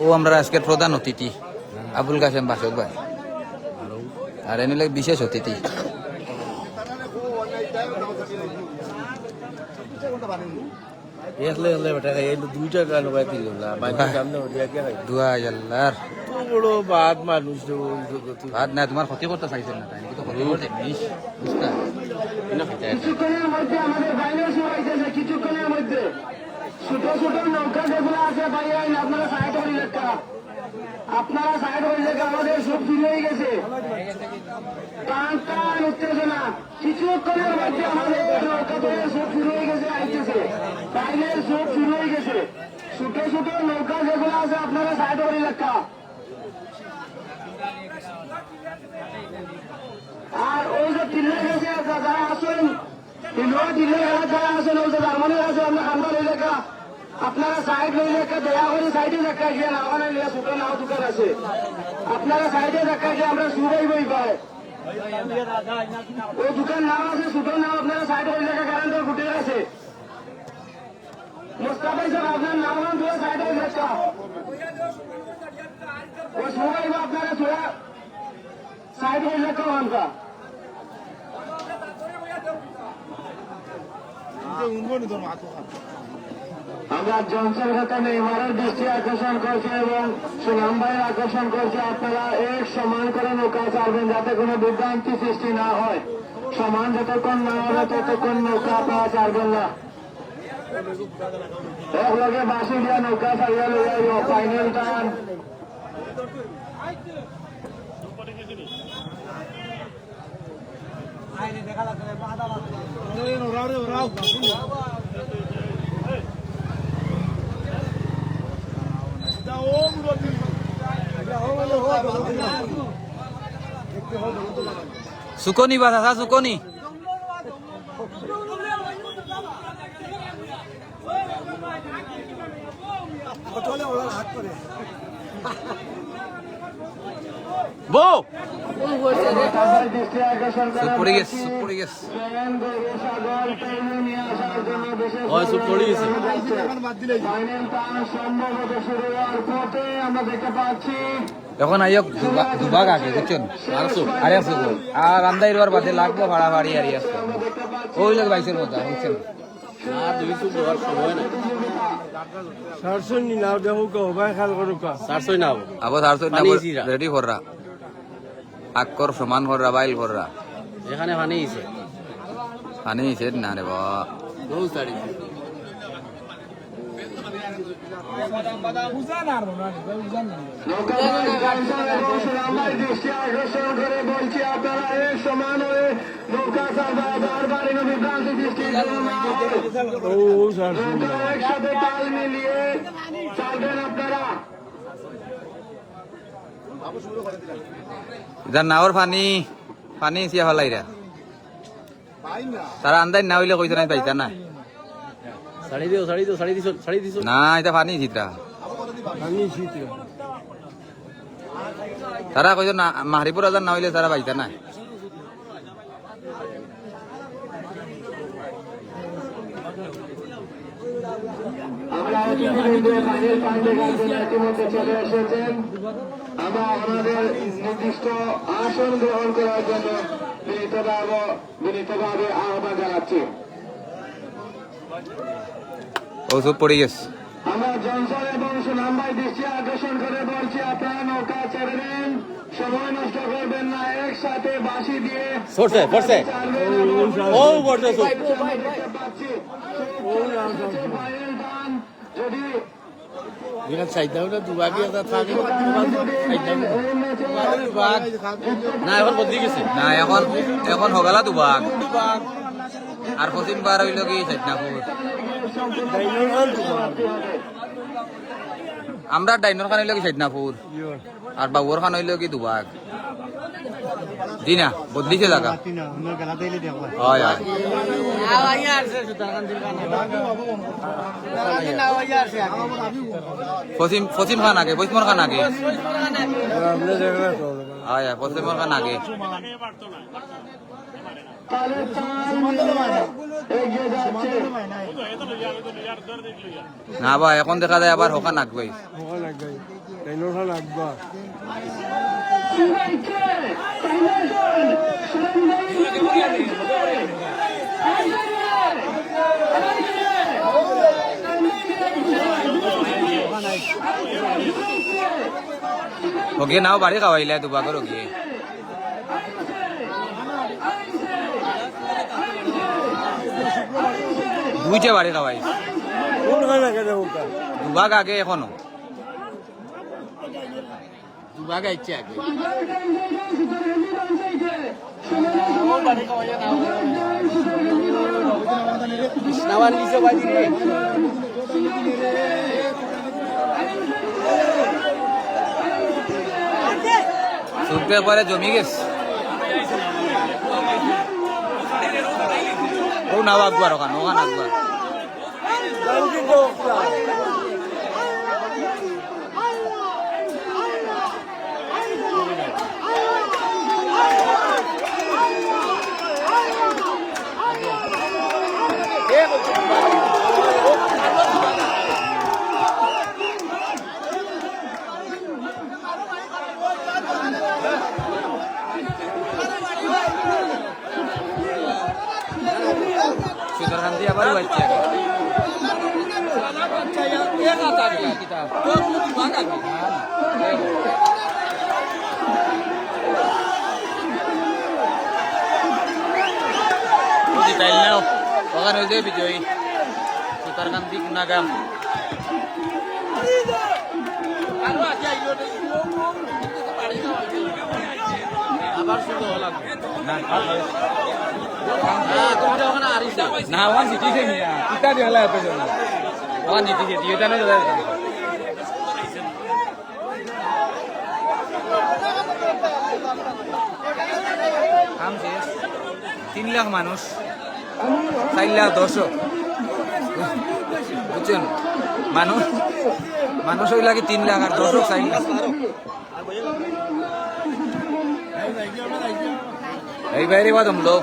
ও আমরা আজকের প্রধান অতিথি আবুল কাসেম বাসদ ভাই, আর এনে বিশেষ অতিথি ভাত না তোমার ক্ষতি করতে চাইছেন না, তাই নাকি? তো ক্ষতি করতে কিছুক্ষণের মধ্যে ছোট ছোট নৌকা যেগুলো আছে আপনারা সাইড হয়ে আমাদের সব ফিরে হয়ে গেছে। টান টান উত্তেজনা কিছুক্ষণের মধ্যে আমাদের নৌকা ধরে সব ফিরে হয়ে গেছে, আইতেছে বাইরের সব ফিরে হয়ে গেছে। ছোট ছোট নৌকা যেগুলো আছে আপনারা সাইড হয়ে লেখা। আর ওই যে টিল্লে গেছে যারা আসেন টিল্লে যারা আসেন ওই যে জার্মানির আছে আমরা লেখা, আপনারা সাইড লই লেখা দয়া করে সাইডে দেখা গিয়ে নাওয়া নাই ছোট নাও দোকান আছে, আপনারা সাইডে দেখা গিয়ে আমরা সুরাই বই পাই ওই দোকান নাও আছে ছোট নাও, আপনারা সাইড হয়ে লেখা কারেন্টের ফুটে আছে। মোস্তাফাই স্যার আপনার নাম ধরে সাইড হয়ে লেখা ওই সুরাই বা আপনারা ছোড়া সাইড হয়ে লেখা আমরা আমরা জনসন খাতা নেইমারের দৃষ্টি আকর্ষণ করছি এবং সুনাম ভাইয়ের আকর্ষণ করছি, আপনারা এক সমান করে নৌকা চালবেন যাতে কোনো বিভ্রান্তি সৃষ্টি না হয়। সমান যতক্ষণ না হবে ততক্ষণ নৌকা আপনারা চালবেন না। এক লগে বাসি দিয়া নৌকা চালিয়ে লইয়া ফাইনাল টান সুকনি বাস আসা সুকনি বো পড়ে গেছে এখন আইক দুভাগ আগে বুঝছেন, আর আন্দাই রোয়ার বাদে লাগবো ভাড়া ভাড়ি আর আসছে ওই লোক বাইশের কথা বুঝছেন। রেডি কররা আকর সমান কররা বাইল কররা এখানে পানি পানি না রে বা দৃষ্টি আকর্ষণ করে বলছি আপনারা এক সমান হয়ে নৌকা চালবার বিভ্রান্তি সৃষ্টি একসাথে তাল মিলিয়ে চালবেন আপনারা। ইধার নাওর পানি পানি সিয়া ফেলাইরা তারা আন্দাজ না হইলে কইতে নাই পাইতা না না এটা পানি চিত্রা তারা কইতো না মাহরিপুর হাজার না হইলে তারা পাইতা না। আমরা চলে এসেছেন, আমরা আমাদের নির্দিষ্ট আসন গ্রহণ করার জন্য বিনীতভাবে আহ্বান জানাচ্ছি। ওসব পড়ে গেছে। আমরা জনসন এবং সুনাম ভাই দৃষ্টি আকর্ষণ করে বলছি আপনারা নৌকা ছেড়ে দেন, সময় নষ্ট করবেন না, একসাথে বাঁশি দিয়ে যদি যেখানে চাইতামটা দুবাগই একটা থাকে না এখন বদলি গেছে না এখন এখন হগালা দুবাগ আর পশ্চিম পার হইল কি চাইতনাপুর আমরা ডাইনর খান হইল কি চাইতনাপুর আর বাবুর খান হইল কি দুবাগ দিনা বদলিছে জায়গা হয় হয় পশ্চিম খান আগে পশ্চিমর খান আগে হয় হয় পশ্চিমর খান আগে না বা এখন দেখা যায় আবার হোকা নাকবাই ওকে নাও বাড়ি খাওয়াইলে দুবাগর ওকে দুইটা বাড়ি খাওয়াই দুবাগ আগে এখনো দুবাগ আইছে আগে কৃষ্ণাবান নিচে বাজি রে সুপের পরে জমি গেছে ও নাও আকবর ওখান ওখান আকবর সুন্দরকান্তি আবার বাচ্চা ওখানে ওই যে বিজয়ী সুতারকান্তি গুণাগাম আবার শুরু হলাম না ওখান জিতিছে কিতা দিয়ে হলা এত জন ওখান জিতিছে দিয়ে জানো কাম শেষ 3 লাখ মানুষ 4 লাখ দর্শক বুঝছেন মানুষ মানুষ হইল কি 3 লাখ আর দর্শক 4 লাখ এই বাইরে বাদ हम लोग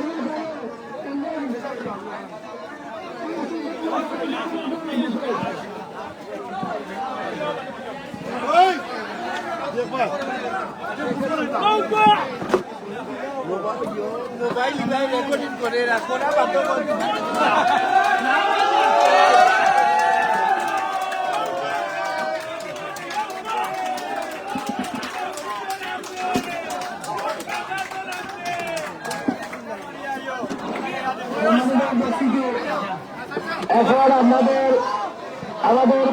মোবাইল রেকর্ডিং করে রাখো না বাধ্য এখন আমাদের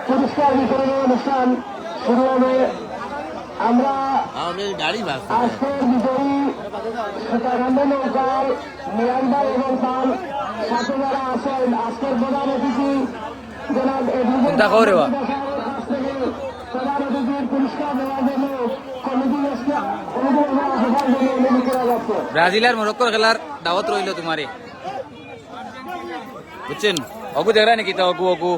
পুরস্কার বিতরণের অনুষ্ঠান শুরু হবে। আমরা গাড়ি বাস আজকের বিজয়ী সীতাকান্দ নৌকার মিয়ানভাই এবং তার সাথে যারা আছেন আজকের প্রধান অতিথি জনাব চিন্তা করে বা প্রধান অতিথির পুরস্কার দেওয়ার জন্য কমিটি অনুমোদন করা যাচ্ছে। ব্রাজিল আর মরক্কোর খেলার দাওয়াত রইল তোমারে বুঝছেন অগু দেখ নাকি তা অগু অগু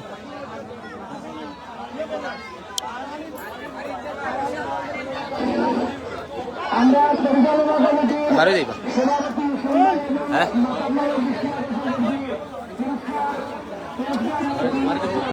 আমরা পরিচালনা কমিটি বারো যাইবা সভাপতি হ্যাঁ